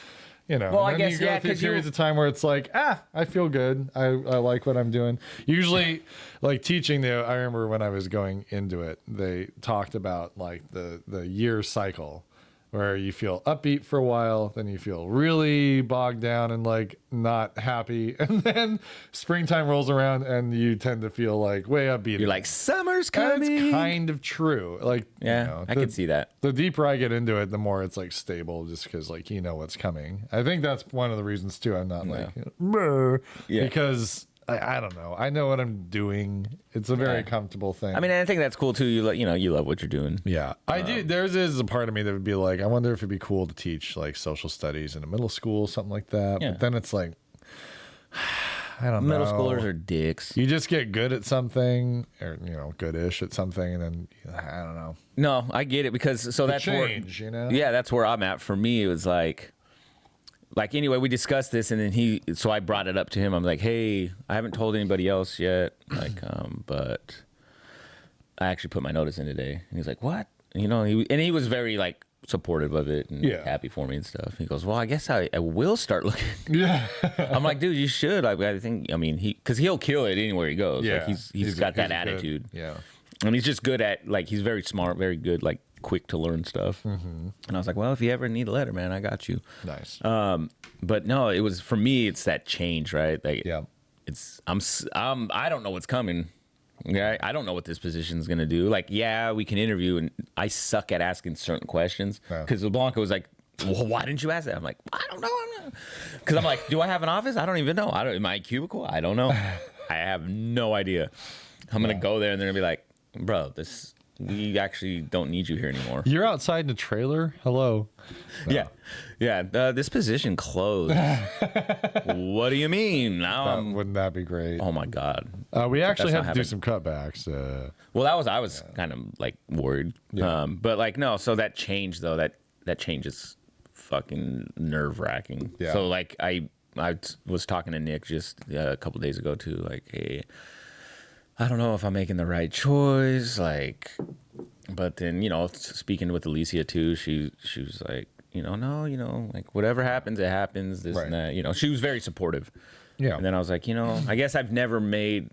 Well, I guess you go through periods of time where it's like, I feel good. I like what I'm doing. Usually, like teaching, I remember when I was going into it, they talked about like the year cycle. Where you feel upbeat for a while, then you feel really bogged down and like not happy, and then springtime rolls around and you tend to feel like way upbeat. You're like summer's coming. And it's kind of true. Like I can see that. The deeper I get into it, the more it's like stable, just because like what's coming. I think that's one of the reasons too. I'm not like because. I don't know. I know what I'm doing. It's a very comfortable thing. I mean, I think that's cool too. You love what you're doing. Yeah, I do. There's a part of me that would be like, I wonder if it'd be cool to teach like social studies in a middle school, something like that. Yeah. But then it's like, I don't know. Middle schoolers are dicks. You just get good at something, or goodish at something, and then I don't know. No, I get it because that's change, where Yeah, that's where I'm at. For me, it was like anyway, we discussed this, and then so I brought it up to him. I'm like, hey, I haven't told anybody else yet, but I actually put my notice in today. And he's like, what? He was very like supportive of it and happy for me and stuff. He goes, well, I guess I will start looking. Yeah. I'm like, dude, you should. I think, because he'll kill it anywhere he goes. Yeah. Like he's got that attitude. Good. Yeah. And he's just good at, like, he's very smart, very good, like, quick to learn stuff. And I was like, well, if you ever need a letter, man, I got you. Nice. But no, it was, for me, it's that change, right? Like, Yeah. I don't know what's coming. Yeah, I don't know what this position is going to do. Like, yeah, we can interview, and I suck at asking certain questions. Because Blanca was like, well, why didn't you ask that? I'm like, I don't know. Because I'm like, do I have an office? I don't even know. Am I a cubicle? I don't know. I have no idea. I'm going to go there, and they're going to be like, bro, this We actually don't need you here anymore. You're outside in a trailer? Hello. No. Yeah. This position closed. What do you mean? Now Wouldn't that be great? Oh my God. We actually That's had to do some cutbacks. Well, I was kind of like worried. Yeah. But like, no, so that change though, that change is fucking nerve wracking. Yeah. So like I was talking to Nick just a couple days ago too, like, hey, I don't know if I'm making the right choice. Like, but then, speaking with Alicia too, she was like, no, like whatever happens, it happens, this and that, she was very supportive. Yeah. And then I was like, I guess I've never made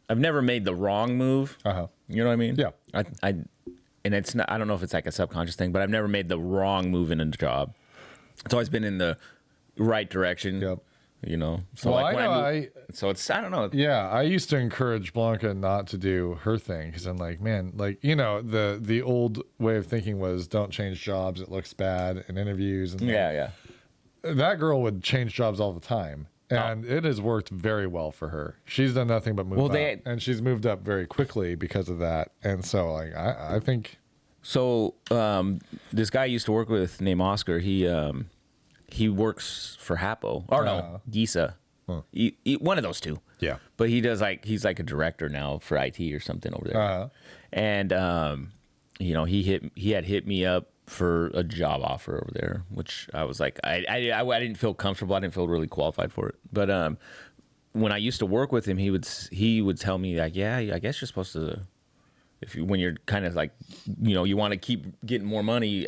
the wrong move. Uh-huh. You know what I mean? Yeah. And it's not, I don't know if it's like a subconscious thing, but I've never made the wrong move in a job. It's always been in the right direction. Yep. So well, like so it's, I don't know. Yeah, I used to encourage Blanca not to do her thing because I'm like, man, like, the old way of thinking was don't change jobs. It looks bad in interviews. And Yeah. That girl would change jobs all the time. And it has worked very well for her. She's done nothing but move up. And she's moved up very quickly because of that. And so, like, I think. So this guy I used to work with named Oscar, he works for Hapo. Or no, Gisa. Huh. One of those two. Yeah. But he's like a director now for IT or something over there. Uh-huh. And he had hit me up for a job offer over there, which I was like, I didn't feel comfortable. I didn't feel really qualified for it. But when I used to work with him, he would tell me like, yeah, I guess you're supposed to, when you're kind of like, you want to keep getting more money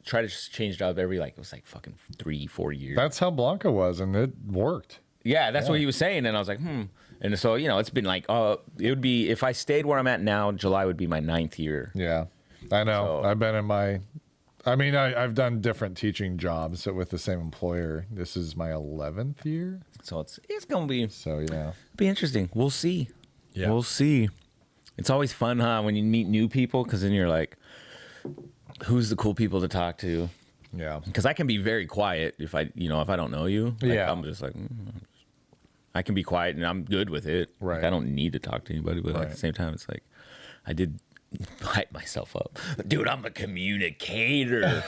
try to change job every, like, it was like fucking 3-4 years. That's how Blanca was, and it worked. Yeah, that's what he was saying. And I was like, And so, it's been like, it would be, if I stayed where I'm at now, July would be my 9th year. Yeah, I know. So, I've been I've done different teaching jobs with the same employer. This is my 11th year. So it's going to be, be interesting. We'll see. Yeah. We'll see. It's always fun, huh? When you meet new people, because then you're like, who's the cool people to talk to? Yeah. Because I can be very quiet if I don't know you. Like, I'm just like, I can be quiet and I'm good with it. Right. Like, I don't need to talk to anybody, but at the same time, it's like, I did hype myself up. Dude, I'm a communicator.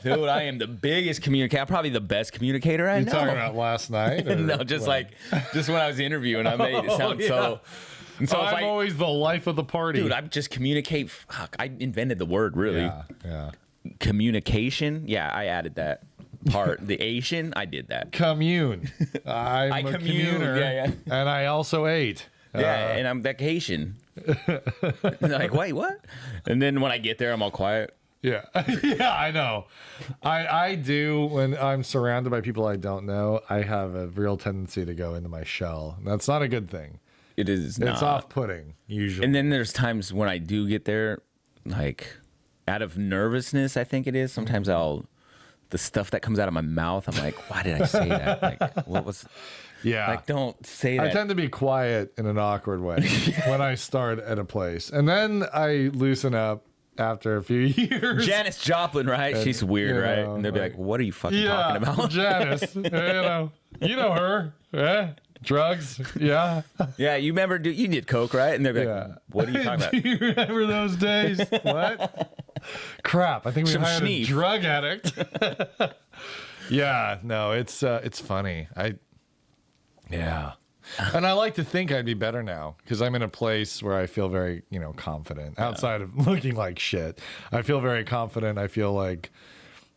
Dude, I am the biggest communicator. I'm probably the best communicator I know. You talking about last night? No, just when I was interviewing, I made it sound so. And so I'm always the life of the party. Dude, I just communicate. Fuck, I invented the word, really. Yeah. Communication. Yeah, I added that part. The Asian, I did that. Commune. I'm a communer. Yeah. And I also ate. Yeah, and I'm vacation. And they're like, wait, what? And then when I get there, I'm all quiet. Yeah. Yeah, I know. I do, when I'm surrounded by people I don't know, I have a real tendency to go into my shell. That's not a good thing. It is not. It's off-putting, usually. And then there's times when I do get there, like, out of nervousness, I think it is. Sometimes the stuff that comes out of my mouth, I'm like, why did I say that? Like, what was... Yeah. Like, don't say that. I tend to be quiet in an awkward way when I start at a place. And then I loosen up after a few years. Janis Joplin, right? And, she's weird, right? And they'll be like, what are you fucking talking about? Janis. You know her. Yeah. Drugs. Yeah. Yeah, you remember, you did coke, right? And they'll be like, what are you talking about? Do you remember those days? What? Crap. I think we hired a drug addict. Yeah. No, it's funny. Yeah. And I like to think I'd be better now because I'm in a place where I feel very, confident outside of looking like shit. I feel very confident. I feel like,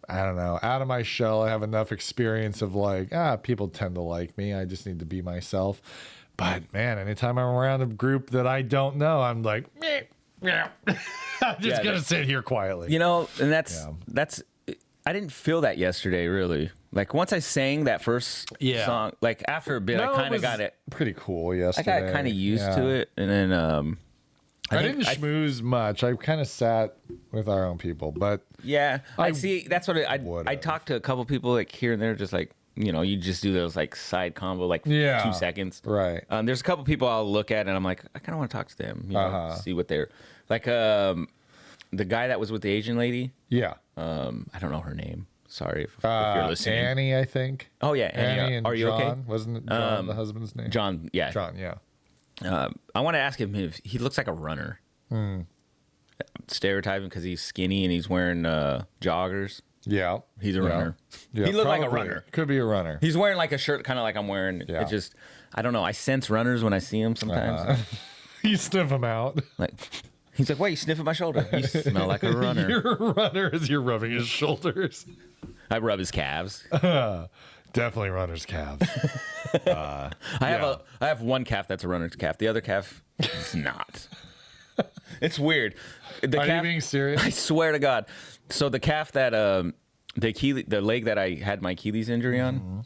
I don't know, out of my shell. I have enough experience of like, people tend to like me. I just need to be myself. But man, anytime I'm around a group that I don't know, I'm like, I'm just going to sit here quietly. And that's, I didn't feel that yesterday, really. Like, once I sang that first song, like, after a bit, I kind of got it. Pretty cool yesterday. I got kind of used to it. And then, I didn't schmooze much. I kind of sat with our own people, but. Yeah. I see. That's what I talked to a couple people, like, here and there, just like, you just do those, like, side combo, like, 2 seconds. Right. There's a couple people I'll look at, and I'm like, I kind of want to talk to them, see what they're. Like, the guy that was with the Asian lady. Yeah. I don't know her name. Sorry if you're listening. Annie, I think. Oh yeah, Annie and are you John? okay? Wasn't it John the husband's name? John, yeah. John, yeah. I want to ask him if he looks like a runner. stereotyping because he's skinny and he's wearing joggers. Yeah. He's a runner. Yeah, He looked like a probably. runner. Could be a runner. He's wearing like a shirt kind of like I'm wearing. Yeah. It just, I don't know. I sense runners when I see them sometimes. You sniff him out. Like, he's like, wait, you sniffing my shoulder. You smell like a runner. You're a runner as you're rubbing his shoulders. I rub his calves. Definitely runner's calves. I have one calf that's a runner's calf. The other calf is not. It's weird. Are you being serious? I swear to God. So the calf that the leg that I had my Achilles injury on,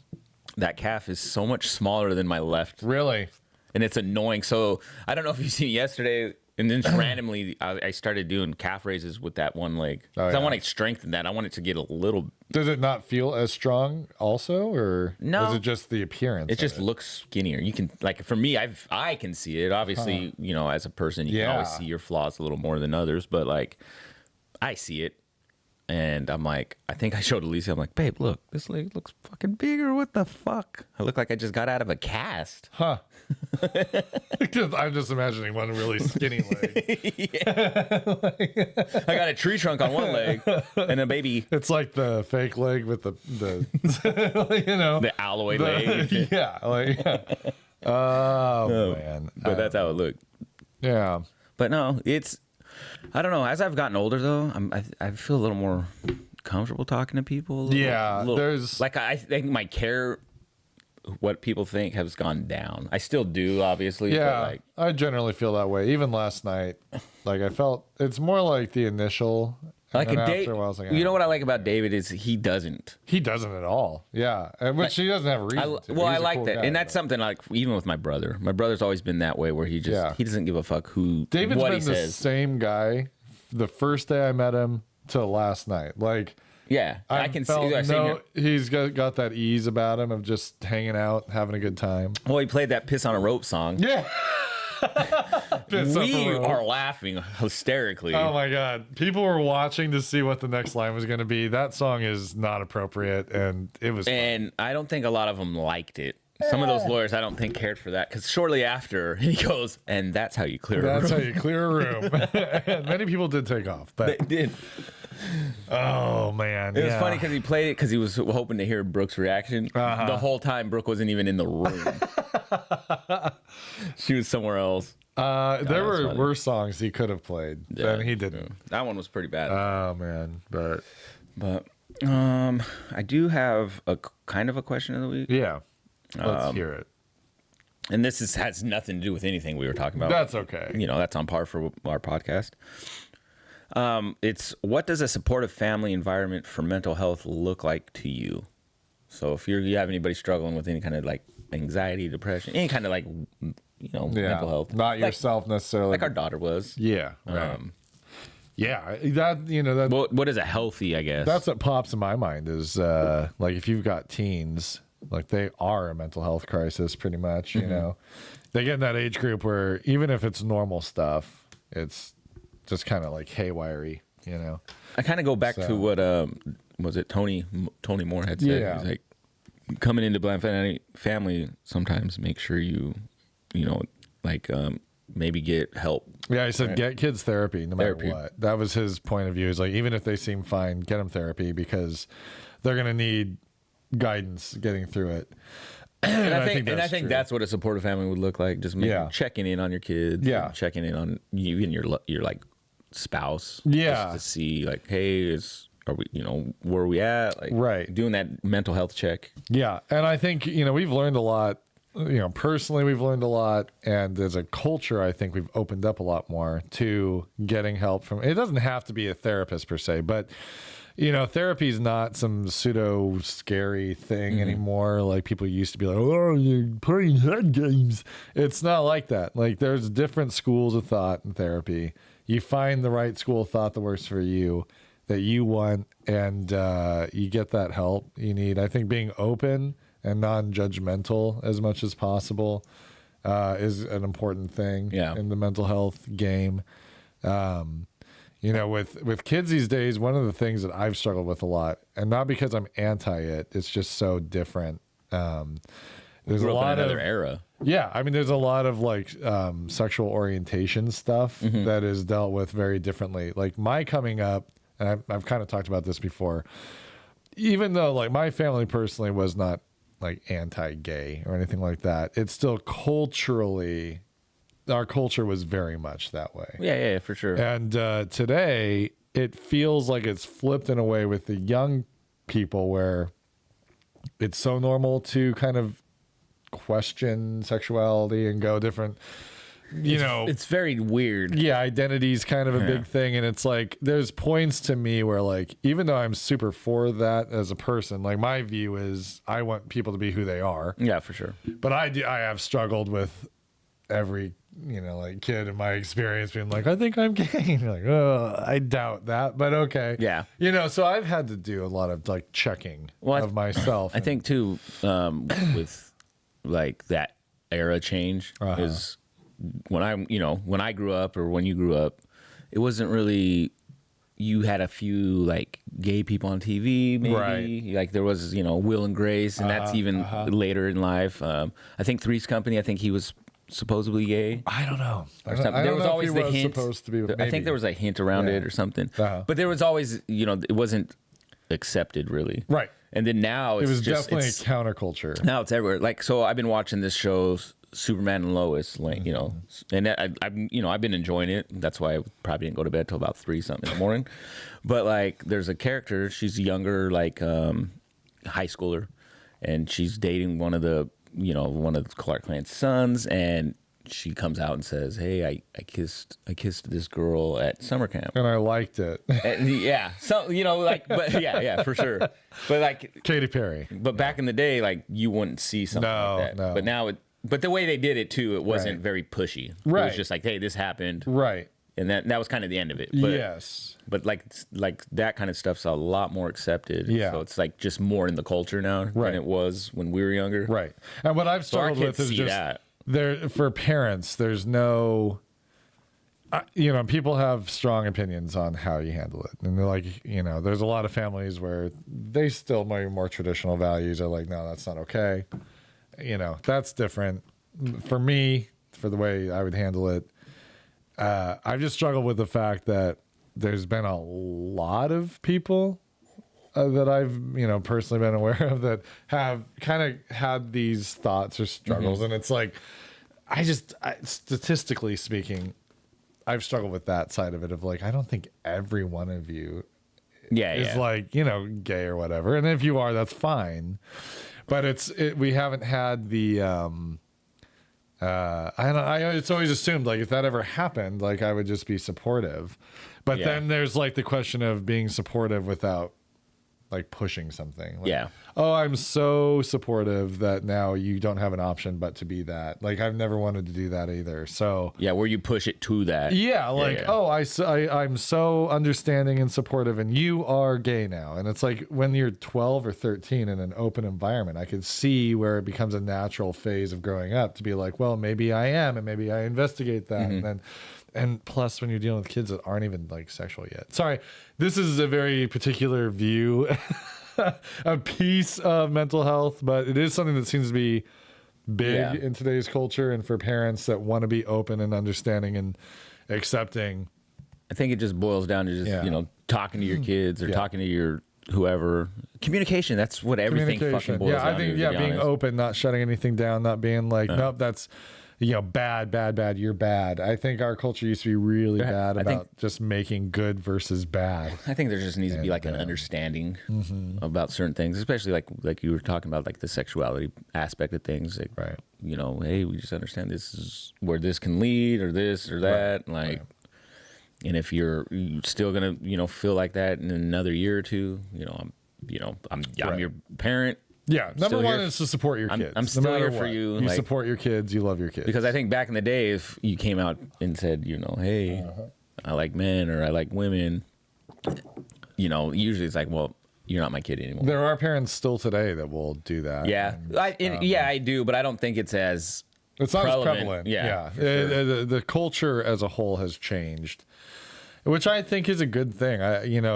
that calf is so much smaller than my left, Really? and it's annoying. So I don't know if you seen yesterday, and then just randomly I started doing calf raises with that one leg. 'Cause I want to strengthen that. I want it to get a little. Does it not feel as strong also, or No. is it just the appearance? It just looks skinnier. You can, like, for me, I can see it. Obviously, you know, as a person, you can always see your flaws a little more than others, but like, I see it. And I'm like, I think I showed Alicia, I'm like, babe, look, this leg looks fucking bigger. What the fuck? I look like I just got out of a cast. Huh. I'm just imagining one really skinny leg. I got a tree trunk on one leg and a baby. It's like the fake leg with the you know, The alloy leg. Oh, man. But that's how it looked. Yeah. But no, I don't know. As I've gotten older, though, I feel a little more comfortable talking to people. There's like, I think my care, what people think, has gone down. I still do, obviously. Yeah, But like, I generally feel that way. Even last night, like I felt it's more like the initial. And like then a after Dave, while, I was like, you know what I like about David is he doesn't. He doesn't at all. Yeah, and which he doesn't have a reason to. Well, He's I a like cool that, guy, and that's something like even with my brother. My brother's always been that way, where he doesn't give a fuck who David's what been he the says. same guy the first day I met him till last night. Like, Yeah, I can see. He's got that ease about him of just hanging out, having a good time. Well, he played that "Piss on a Rope" song. Yeah. We are laughing hysterically. Oh my god! People were watching to see what the next line was going to be. That song is not appropriate, and it was. And I don't think a lot of them liked it. Some of those lawyers, I don't think, cared for that, because shortly after he goes, and that's how you clear a room. That's how you clear a room. And many people did take off, but They did. oh man, It was funny because he played it because he was hoping to hear Brooke's reaction. The whole time, Brooke wasn't even in the room. She was somewhere else. There were worse songs he could have played, and he didn't. That one was pretty bad. Oh man, but I do have a kind of a question of the week. yeah, let's hear it. And this has nothing to do with anything we were talking about. That's okay. You know, that's on par for our podcast. It's, what does a supportive family environment for mental health look like to you? So if you have anybody struggling with any kind of like anxiety, depression, any kind of like, you know, mental health, not yourself necessarily, like our daughter was. Yeah, right. Yeah, that What is a healthy, I guess? that's what pops in my mind is like if you've got teens, like they are a mental health crisis pretty much. You know, they get in that age group where even if it's normal stuff, it's just kind of like haywire-y, you know. I kind of go back to what was it Tony Moore had said. Yeah. He's like, coming into blind family, sometimes make sure you know, like maybe get help. Yeah, he said get kids therapy no matter Therapy. what. That was his point of view. Is like even if they seem fine, get them therapy because they're gonna need guidance getting through it. And I think true. that's what a supportive family would look like. Just checking in on your kids. Yeah. Checking in on you and your like spouse. Yeah. Just to see like, hey, are we, you know, where are we at? Like, right. Doing that mental health check. Yeah, and I think we've learned a lot. Personally, we've learned a lot, and as a culture, I think we've opened up a lot more to getting help from. It doesn't have to be a therapist per se, but therapy is not some pseudo scary thing anymore. Like people used to be like, "Oh, you're playing head games." It's not like that. Like there's different schools of thought in therapy. You find the right school of thought that works for you, that you want, and you get that help you need. I think being open and non-judgmental as much as possible is an important thing in the mental health game. With kids these days, one of the things that I've struggled with a lot, and not because I'm anti it, it's just so different there's Grew a up in lot another of era. yeah. I mean, there's a lot of like sexual orientation stuff that is dealt with very differently. Like my coming up, and I've kind of talked about this before. Even though like my family personally was not like anti-gay or anything like that, it's still culturally, our culture was very much that way. Yeah, for sure. And today it feels like it's flipped in a way with the young people where it's so normal to kind of question sexuality and go different, It's very weird. yeah, identity's kind of a big thing. And it's like, there's points to me where like, even though I'm super for that as a person, like my view is I want people to be who they are. Yeah, for sure. But I have struggled with every, like kid in my experience being like, I think I'm gay. And you're like, oh, I doubt that, but okay. Yeah. So I've had to do a lot of like checking of myself. I think too, with like that era change is when I grew up or when you grew up, it wasn't really, you had a few like gay people on TV, maybe. Right. Like there was, Will and Grace, and that's even later in life. I think Three's Company, I think he was supposedly gay. I don't know. There was always the hint. Supposed to be. Maybe. I think there was a hint around it or something. But there was always, it wasn't accepted really. Right. And then now it was definitely a counterculture. Now it's everywhere. Like, so I've been watching this show, Superman and Lois, like, and I've been enjoying it. That's why I probably didn't go to bed till about 3 something in the morning. But like, there's a character, she's younger, like high schooler, and she's dating one of the Clark Kent's sons, and she comes out and says, "Hey, I kissed this girl at summer camp, and I liked it." And yeah, so but yeah, for sure. But like Katy Perry. But back in the day, like you wouldn't see something like that. No. But now but the way they did it too, it wasn't very pushy. Right. It was just like, hey, this happened. Right. And that was kind of the end of it. But, yes. But like that kind of stuff's a lot more accepted. Yeah. So it's like just more in the culture now than it was when we were younger. Right. And what I've struggled with is just there for parents. There's no, people have strong opinions on how you handle it, and they're like, there's a lot of families where they still more traditional values are like, no, that's not okay. That's different. For me, for the way I would handle it. I've just struggled with the fact that there's been a lot of people that I've, personally been aware of that have kind of had these thoughts or struggles. And it's like, statistically speaking, I've struggled with that side of it of like, I don't think every one of you is like, gay or whatever. And if you are, that's fine. But we haven't had the, it's always assumed like if that ever happened, like I would just be supportive. But then there's like the question of being supportive without like pushing something. Like, oh, I'm so supportive that now you don't have an option but to be that. Like I've never wanted to do that either. So where you push it to that. Oh, I'm so understanding and supportive, and you are gay now. And it's like when you're 12 or 13 in an open environment, I could see where it becomes a natural phase of growing up to be like, well, maybe I am, and maybe I investigate that, and then. And plus, when you're dealing with kids that aren't even like sexual yet. Sorry, this is a very particular view, a piece of mental health, but it is something that seems to be big in today's culture, and for parents that want to be open and understanding and accepting. I think it just boils down to just talking to your kids or talking to your whoever. Communication. That's what everything fucking boils down to. I think being open, not shutting anything down, not being like, nope, that's. Bad, you're bad. I think our culture used to be really bad about just making good versus bad. I think there just needs to be like an understanding about certain things, especially like you were talking about, like the sexuality aspect of things. Like, hey, we just understand this is where this can lead or this or that. And if you're still going to, feel like that in another year or two, I'm your parent. Yeah, number one is to support your kids. I'm still here for you. You support your kids. You love your kids. Because I think back in the day, if you came out and said, hey, I like men or I like women, usually it's like, well, you're not my kid anymore. There are parents still today that will do that. Yeah, I do, but I don't think it's as not as prevalent. Yeah. Sure. The culture as a whole has changed, which I think is a good thing.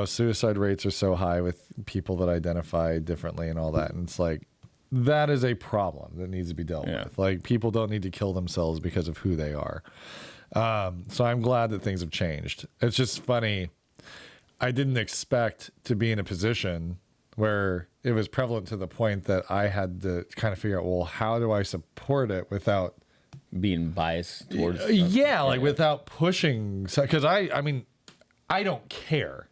Suicide rates are so high with people that identify differently and all that. And it's like, that is a problem that needs to be dealt with. Like, people don't need to kill themselves because of who they are. So I'm glad that things have changed. It's just funny. I didn't expect to be in a position where it was prevalent to the point that I had to kind of figure out, well, how do I support it without being biased towards without pushing, because I mean, I don't care,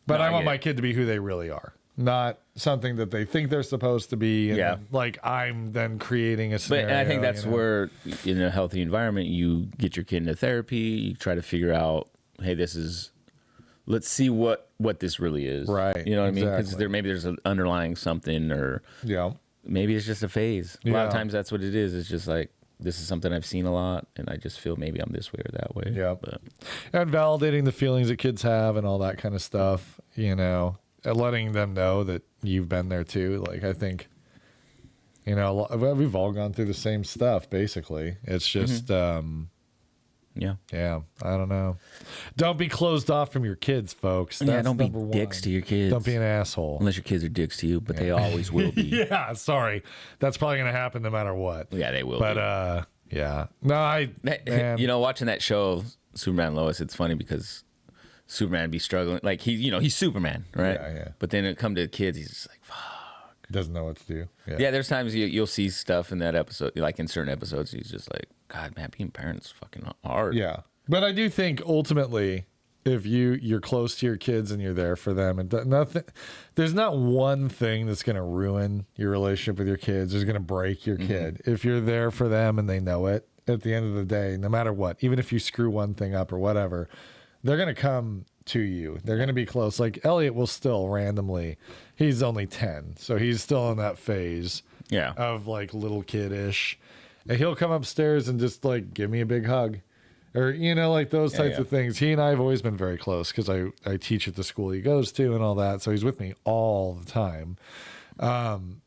but I want my kid to be who they really are, not something that they think they're supposed to be, and like I'm then creating a scenario. And I think that's where, in a healthy environment, you get your kid into therapy, you try to figure out, hey, let's see what this really is. Right. You know what I mean? Because maybe there's an underlying something, or maybe it's just a phase. A lot of times that's what it is. It's just like, this is something I've seen a lot, and I just feel maybe I'm this way or that way. Yeah. And validating the feelings that kids have and all that kind of stuff, and letting them know that you've been there too. Like, I think, we've all gone through the same stuff, basically. It's just, I don't know. Don't be closed off from your kids, folks. That's don't be dicks to your kids. Don't be an asshole. Unless your kids are dicks to you, but they always will be. Sorry. That's probably going to happen no matter what. Yeah, they will. But, No, watching that show, Superman and Lois, it's funny because Superman be struggling. Like, he's Superman, right? Yeah. But then it come to kids, he's just like, fuck. Doesn't know what to do. Yeah, there's times you'll see stuff in that episode, like in certain episodes, he's just like, God, man, being parents is fucking hard. Yeah. But I do think ultimately, if you're close to your kids and you're there for them, and there's not one thing that's going to ruin your relationship with your kids. There's going to break your kid. If you're there for them and they know it, at the end of the day, no matter what, even if you screw one thing up or whatever, they're going to come to you. They're going to be close. Like, Elliot will still randomly, he's only 10, so he's still in that phase of like little kiddish, and he'll come upstairs and just like give me a big hug, or like those types of things. He and I have always been very close because I teach at the school he goes to and all that, so he's with me all the time. When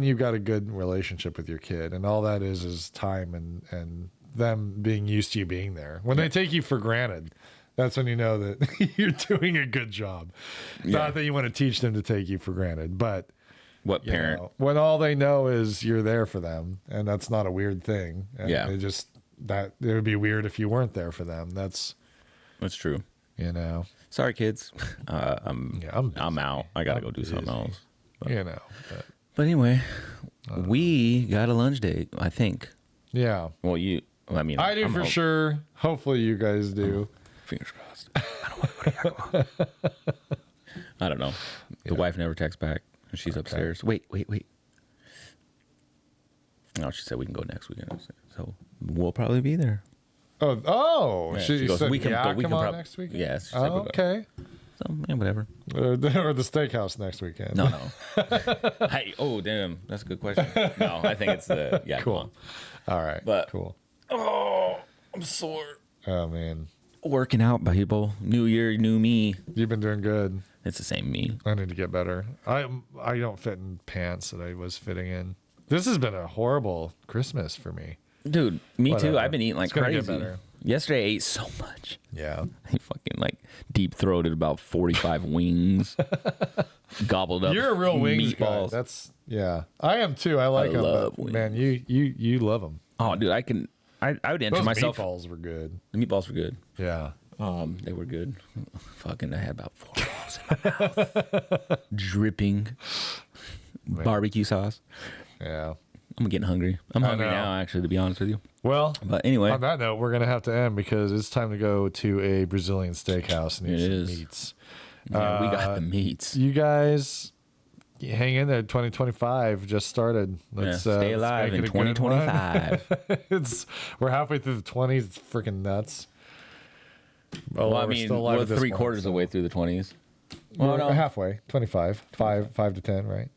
you've got a good relationship with your kid, and all that is time and them being used to you being there. When they take you for granted, that's when you know that you're doing a good job. Not that you want to teach them to take you for granted, but what parent? When all they know is you're there for them, and that's not a weird thing. And it would be weird if you weren't there for them. That's true. Sorry, kids. I'm out. I gotta go do something else. But, But anyway, we got a lunch date, I think. Yeah. Well, I do for sure. Hopefully you guys do. Fingers crossed. I don't want to go to Yakima. I don't know. The wife never texts back. She's upstairs. Wait. No, she said we can go next weekend. So we'll probably be there. Oh. Yeah, she goes, said we can next weekend? Yes. Yeah, okay. So, whatever. Or the steakhouse next weekend. No. Hey, damn. That's a good question. No, I think it's the Yakima. Cool. All right. But, cool. Oh, I'm sore. Oh, man. Working out, people. New year, new me. You've been doing good. It's the same me. I need to get better. I don't fit in pants that I was fitting in. This has been a horrible Christmas for me. Dude, me too. I've been eating like crazy. Get better. Yesterday I ate so much. Yeah. I fucking deep throated about 45 wings. Gobbled up. You're a real wings meatballs. Guy. I am too. I like them. Love wings. Man, you love them. Oh, dude, I would enter myself. The meatballs were good. The meatballs were good. Yeah. They were good. Fucking, I had about 4 balls in my mouth. Dripping barbecue sauce. Yeah. I'm getting hungry. I'm hungry now, actually, to be honest with you. Well, but anyway. On that note, we're going to have to end because it's time to go to a Brazilian steakhouse and eat some meats. Yeah, we got the meats. You guys hang in there. 2025 just started. Let's stay alive in 2025. We're halfway through the 20s. It's freaking nuts. Well, I mean, we're 3/4 of the way through the 20s. Well, no. Halfway. 25. 5 to 10, right?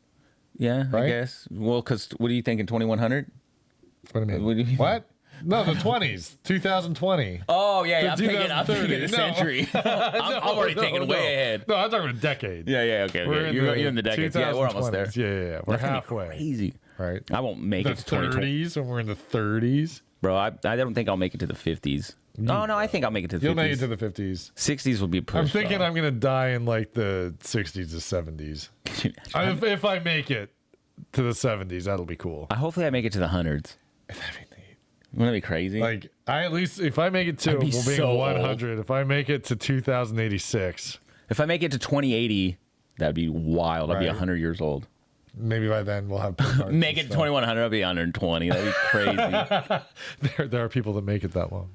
Yeah, right? I guess. Well, because what do you think in 2100? What do you mean? What? No, the 20s. 2020. Oh, yeah. I'm thinking a century. I'm already thinking way ahead. No, I'm talking a decade. Yeah, okay. You're in the decades. Yeah, we're almost there. Yeah. We're halfway. Crazy. Right. I won't make it to 2020. 30s when we're in the 30s. Bro, I don't think I'll make it to the 50s. No, I think I'll make it to the 50s. You'll make it to the 50s. 60s will be pushed. I'm thinking I'm going to die in like the 60s to 70s. If I make it. to the 70s. That'll be cool. Hopefully I make it to the hundreds. That'd be neat. Wouldn't that be crazy? Like, I at least, if I make it to I'd be so 100, if I make it to 2086, if I make it to 2080, that'd be wild. I'd be Right. 100 years old. maybe by then we'll have Make it to 2100, I'll be 120. That'd be crazy. there are people that make it that long.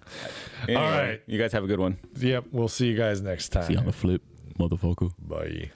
Anyway, All right. You guys have a good one. Yep. We'll see you guys next time. See you on the flip, motherfucker. Bye.